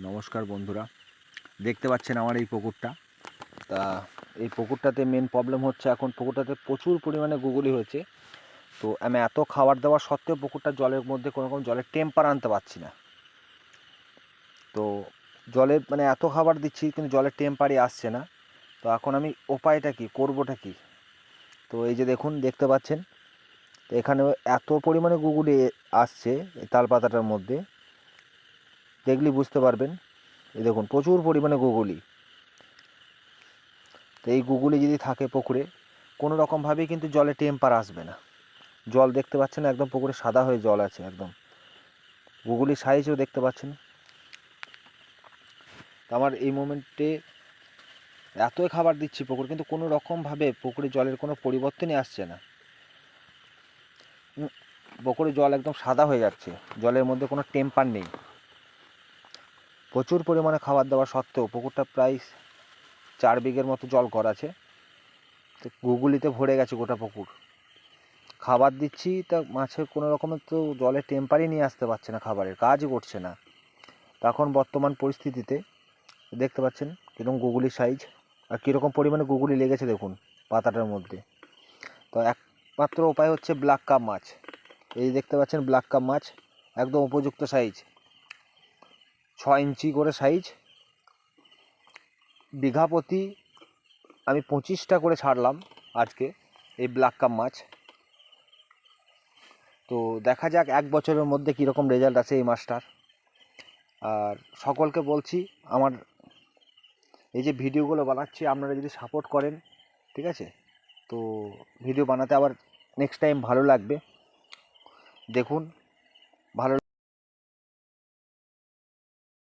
নমস্কার বন্ধুরা, দেখতে পাচ্ছেন আমার এই পুকুরটা। তা এই পুকুরটাতে মেন প্রবলেম হচ্ছে, এখন পুকুরটাতে প্রচুর পরিমাণে গুগুলি হয়েছে। তো আমি এত খাবার দেওয়া সত্ত্বেও পুকুরটা জলের মধ্যে কোনো রকম জলের টেম্পার আনতে পারছি না। তো জলের মানে এত খাবার দিচ্ছি কিন্তু জলের টেম্পারই আসছে না। তো এখন আমি উপায়টা কী, করবোটা কী? তো এই যে দেখতে পাচ্ছেন, তো এখানে এত পরিমাণে গুগুলি আসছে এই তাল পাতাটার মধ্যে, দেখলেই বুঝতে পারবেন। এই দেখুন প্রচুর পরিমাণে গুগুলি। তো এই গুগুলি যদি থাকে পুকুরে, কোনো রকমভাবেই কিন্তু জলে টেম্পার আসবে না। জল দেখতে পাচ্ছেন একদম পুকুরে সাদা হয়ে জল আছে একদম। গুগুলির সাইজও দেখতে পাচ্ছেন। তো আমার এই মোমেন্টে এতই খাবার দিচ্ছি পুকুর, কিন্তু কোনো রকমভাবে পুকুরে জলের কোনো পরিবর্তনই আসছে না। পুকুরে জল একদম সাদা হয়ে যাচ্ছে, জলের মধ্যে কোনো টেম্পার নেই। প্রচুর পরিমাণে খাবার দেওয়া সত্ত্বেও পুকুরটা প্রায় 4 বিঘের মতো জল করা আছে, তো গুগুলিতে ভরে গেছে গোটা পুকুর। খাবার দিচ্ছি তা মাছের কোনো রকমের তো জলে টেম্পারই নিয়ে আসতে পারছে না, খাবারের কাজই করছে না। তখন বর্তমান পরিস্থিতিতে দেখতে পাচ্ছেন কীরকম গুগুলির সাইজ আর কীরকম পরিমাণে গুগুলি লেগেছে দেখুন পাতাটার মধ্যে। তো একমাত্র উপায় হচ্ছে ব্ল্যাক কাপ মাছ। এই দেখতে পাচ্ছেন ব্ল্যাক কাপ মাছ, একদম উপযুক্ত সাইজ, 6 ইঞ্চি করে সাইজ। বিঘা প্রতি আমি 25টা করে ছাড়লাম আজকে এই ব্ল্যাক কাপ মাছ। তো দেখা যাক 1 বছরের মধ্যে কীরকম রেজাল্ট আছে এই মাছটার। আর সকলকে বলছি, আমার এই যে ভিডিওগুলো বানাচ্ছি আপনারা যদি সাপোর্ট করেন, ঠিক আছে, তো ভিডিও বানাতে আবার নেক্সট টাইম ভালো লাগবে। দেখুন ভালো